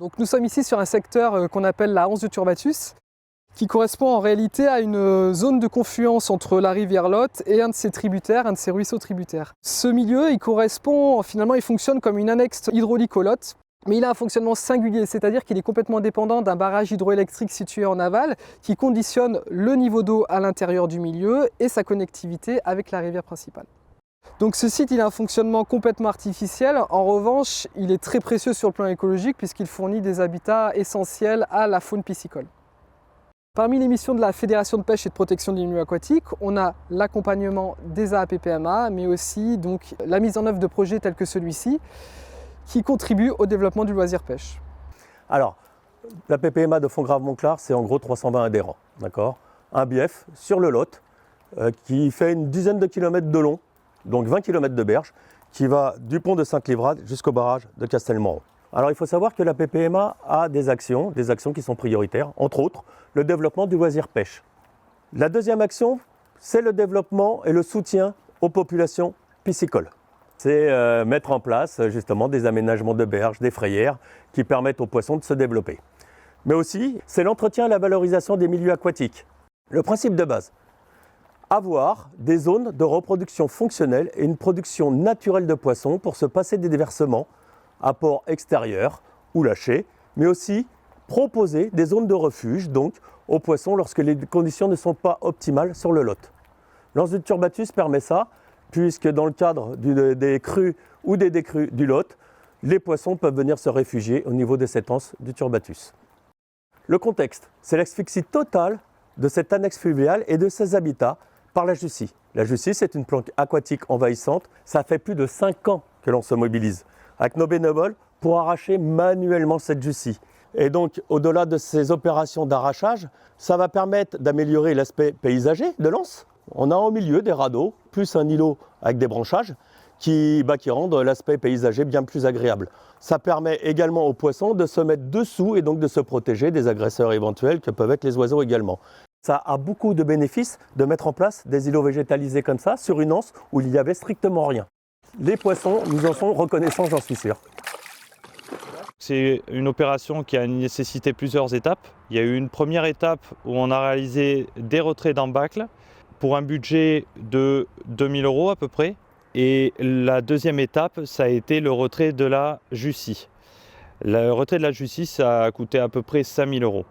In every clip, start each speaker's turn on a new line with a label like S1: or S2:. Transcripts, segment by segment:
S1: Donc nous sommes ici sur un secteur qu'on appelle la Anse de Turbatus, qui correspond en réalité à une zone de confluence entre la rivière Lot et un de ses tributaires, un de ses ruisseaux tributaires. Ce milieu, il correspond, finalement, il fonctionne comme une annexe hydraulique au Lot, mais il a un fonctionnement singulier, c'est-à-dire qu'il est complètement dépendant d'un barrage hydroélectrique situé en aval qui conditionne le niveau d'eau à l'intérieur du milieu et sa connectivité avec la rivière principale. Donc ce site, il a un fonctionnement complètement artificiel. En revanche, il est très précieux sur le plan écologique puisqu'il fournit des habitats essentiels à la faune piscicole. Parmi les missions de la Fédération de pêche et de protection des milieux aquatiques, on a l'accompagnement des AAPPMA, mais aussi donc, la mise en œuvre de projets tels que celui-ci, qui contribuent au développement du loisir pêche.
S2: Alors, la PPMA de Fontgrave-Montclar, c'est en gros 320 adhérents, d'accord ? Un bief sur le Lot, qui fait une dizaine de kilomètres de long, donc 20 km de berge, qui va du pont de Sainte-Livrade jusqu'au barrage de Castelmoron. Alors il faut savoir que la PPMA a des actions qui sont prioritaires, entre autres le développement du loisir pêche. La deuxième action, c'est le développement et le soutien aux populations piscicoles. C'est mettre en place justement des aménagements de berges, des frayères qui permettent aux poissons de se développer. Mais aussi, c'est l'entretien et la valorisation des milieux aquatiques. Le principe de base, avoir des zones de reproduction fonctionnelle et une production naturelle de poissons pour se passer des déversements à port extérieur ou lâchés, mais aussi proposer des zones de refuge donc aux poissons lorsque les conditions ne sont pas optimales sur le Lot. L'anse de Turbatus permet ça, puisque dans le cadre des crues ou des décrues du Lot, les poissons peuvent venir se réfugier au niveau de cette anse du Turbatus. Le contexte, c'est l'asphyxie totale de cette annexe fluviale et de ses habitats par la Jussie. La Jussie, c'est une plante aquatique envahissante. Ça fait plus de 5 ans que l'on se mobilise avec nos bénévoles pour arracher manuellement cette Jussie. Et donc, au-delà de ces opérations d'arrachage, ça va permettre d'améliorer l'aspect paysager de l'anse. On a au milieu des radeaux, plus un îlot avec des branchages qui rendent l'aspect paysager bien plus agréable. Ça permet également aux poissons de se mettre dessous et donc de se protéger des agresseurs éventuels que peuvent être les oiseaux également. Ça a beaucoup de bénéfices de mettre en place des îlots végétalisés comme ça sur une anse où il n'y avait strictement rien. Les poissons nous en sont reconnaissants, j'en suis sûr.
S3: C'est une opération qui a nécessité plusieurs étapes. Il y a eu une première étape où on a réalisé des retraits d'embâcles pour un budget de 2 000 € à peu près. Et la deuxième étape, ça a été le retrait de la Jussie. Le retrait de la Jussie, ça a coûté à peu près 5 000 €.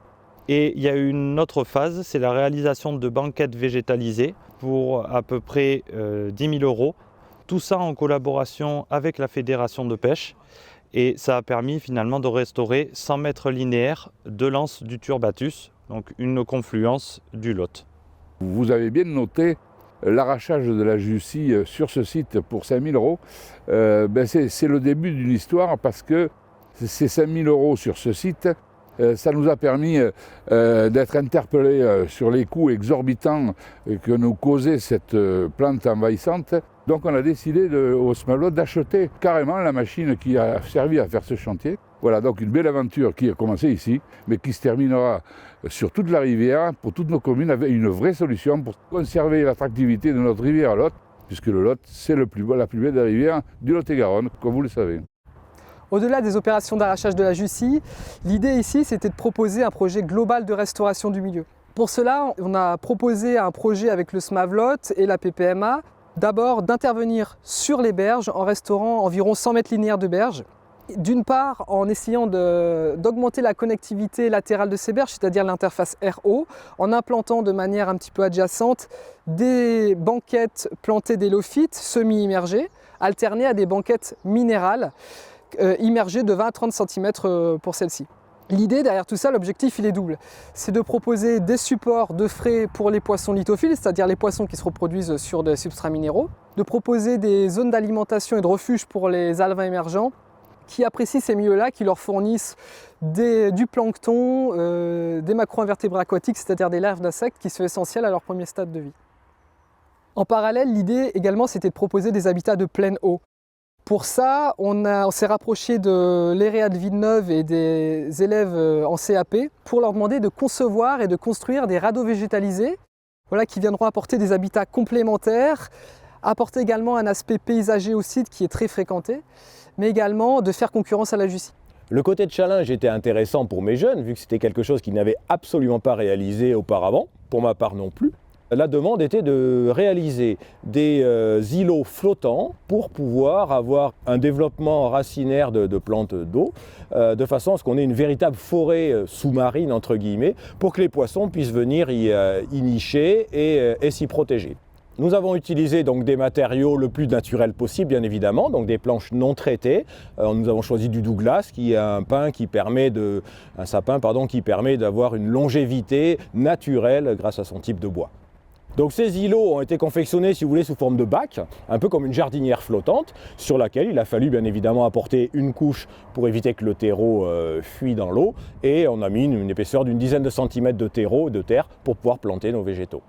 S3: Et il y a une autre phase, c'est la réalisation de banquettes végétalisées pour à peu près 10 000 €. Tout ça en collaboration avec la Fédération de pêche. Et ça a permis finalement de restaurer 100 mètres linéaires de l'anse du Turbatus, donc une confluence du Lot.
S4: Vous avez bien noté l'arrachage de la Jussie sur ce site pour 5 000 €. C'est le début d'une histoire parce que ces 5 000 € sur ce site, ça nous a permis d'être interpellés sur les coûts exorbitants que nous causait cette plante envahissante. Donc on a décidé au Smalot d'acheter carrément la machine qui a servi à faire ce chantier. Voilà, donc une belle aventure qui a commencé ici, mais qui se terminera sur toute la rivière, pour toutes nos communes, avec une vraie solution pour conserver l'attractivité de notre rivière Lot, puisque le Lot, c'est la plus belle des rivières du Lot-et-Garonne, comme vous le savez.
S1: Au-delà des opérations d'arrachage de la Jussie, l'idée ici, c'était de proposer un projet global de restauration du milieu. Pour cela, on a proposé un projet avec le SMAVLOT et la PPMA, d'abord d'intervenir sur les berges en restaurant environ 100 mètres linéaires de berges. D'une part, en essayant d'augmenter la connectivité latérale de ces berges, c'est-à-dire l'interface RO, en implantant de manière un petit peu adjacente des banquettes plantées d'hélophytes semi-immergées, alternées à des banquettes minérales immergées de 20 à 30 cm pour celles-ci. L'idée derrière tout ça, l'objectif il est double. C'est de proposer des supports de frais pour les poissons lithophiles, c'est-à-dire les poissons qui se reproduisent sur des substrats minéraux, de proposer des zones d'alimentation et de refuge pour les alevins émergents qui apprécient ces milieux-là, qui leur fournissent du plancton, des macro-invertébrés aquatiques, c'est-à-dire des larves d'insectes qui sont essentiels à leur premier stade de vie. En parallèle, l'idée également c'était de proposer des habitats de pleine eau. Pour ça, on s'est rapproché de l'EREA de Villeneuve et des élèves en CAP pour leur demander de concevoir et de construire des radeaux végétalisés qui viendront apporter des habitats complémentaires, apporter également un aspect paysager au site qui est très fréquenté, mais également de faire concurrence à la Jussie.
S5: Le côté de challenge était intéressant pour mes jeunes, vu que c'était quelque chose qu'ils n'avaient absolument pas réalisé auparavant, pour ma part non plus. La demande était de réaliser des îlots flottants pour pouvoir avoir un développement racinaire de plantes d'eau, de façon à ce qu'on ait une véritable forêt sous-marine, entre guillemets, pour que les poissons puissent venir y nicher et s'y protéger. Nous avons utilisé donc des matériaux le plus naturels possible, bien évidemment, donc des planches non traitées. Nous avons choisi du Douglas, qui est un sapin qui permet d'avoir une longévité naturelle grâce à son type de bois. Donc ces îlots ont été confectionnés, si vous voulez, sous forme de bac, un peu comme une jardinière flottante, sur laquelle il a fallu bien évidemment apporter une couche pour éviter que le terreau fuit dans l'eau, et on a mis une épaisseur d'une dizaine de centimètres de terreau, de terre, pour pouvoir planter nos végétaux.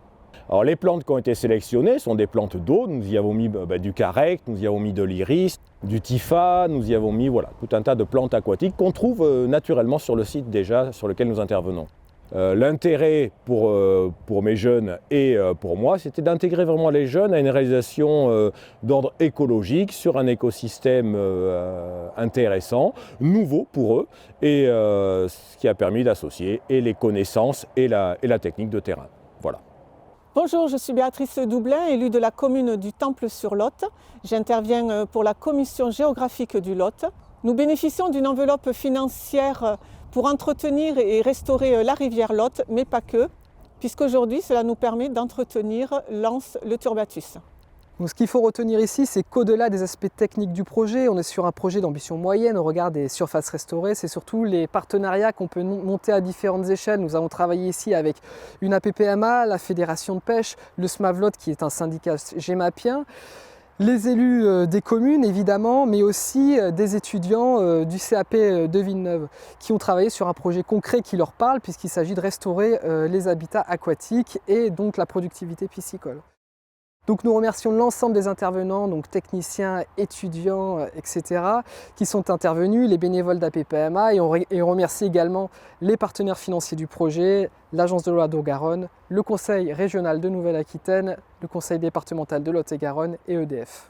S5: Alors les plantes qui ont été sélectionnées sont des plantes d'eau. Nous y avons mis du carrec, nous y avons mis de l'iris, du typha, nous y avons mis tout un tas de plantes aquatiques qu'on trouve naturellement sur le site déjà sur lequel nous intervenons. L'intérêt pour mes jeunes et pour moi, c'était d'intégrer vraiment les jeunes à une réalisation d'ordre écologique sur un écosystème intéressant, nouveau pour eux, et ce qui a permis d'associer et les connaissances et la technique de terrain. Voilà.
S6: Bonjour, je suis Béatrice Doublin, élue de la commune du Temple-sur-Lot. J'interviens pour la commission géographique du Lot. Nous bénéficions d'une enveloppe financière pour entretenir et restaurer la rivière Lot, mais pas que, puisqu'aujourd'hui cela nous permet d'entretenir l'anse Le Turbatus.
S1: Donc, ce qu'il faut retenir ici, c'est qu'au-delà des aspects techniques du projet, on est sur un projet d'ambition moyenne au regard des surfaces restaurées. C'est surtout les partenariats qu'on peut monter à différentes échelles. Nous avons travaillé ici avec une APPMA, la Fédération de pêche, le SMAVLOT qui est un syndicat gémapien, les élus des communes évidemment, mais aussi des étudiants du CAP de Villeneuve qui ont travaillé sur un projet concret qui leur parle puisqu'il s'agit de restaurer les habitats aquatiques et donc la productivité piscicole. Donc nous remercions l'ensemble des intervenants, donc techniciens, étudiants, etc., qui sont intervenus, les bénévoles d'APPMA, et on remercie également les partenaires financiers du projet, l'Agence de l'eau Lot-et-Garonne, le Conseil régional de Nouvelle-Aquitaine, le Conseil départemental de Lot-et-Garonne et EDF.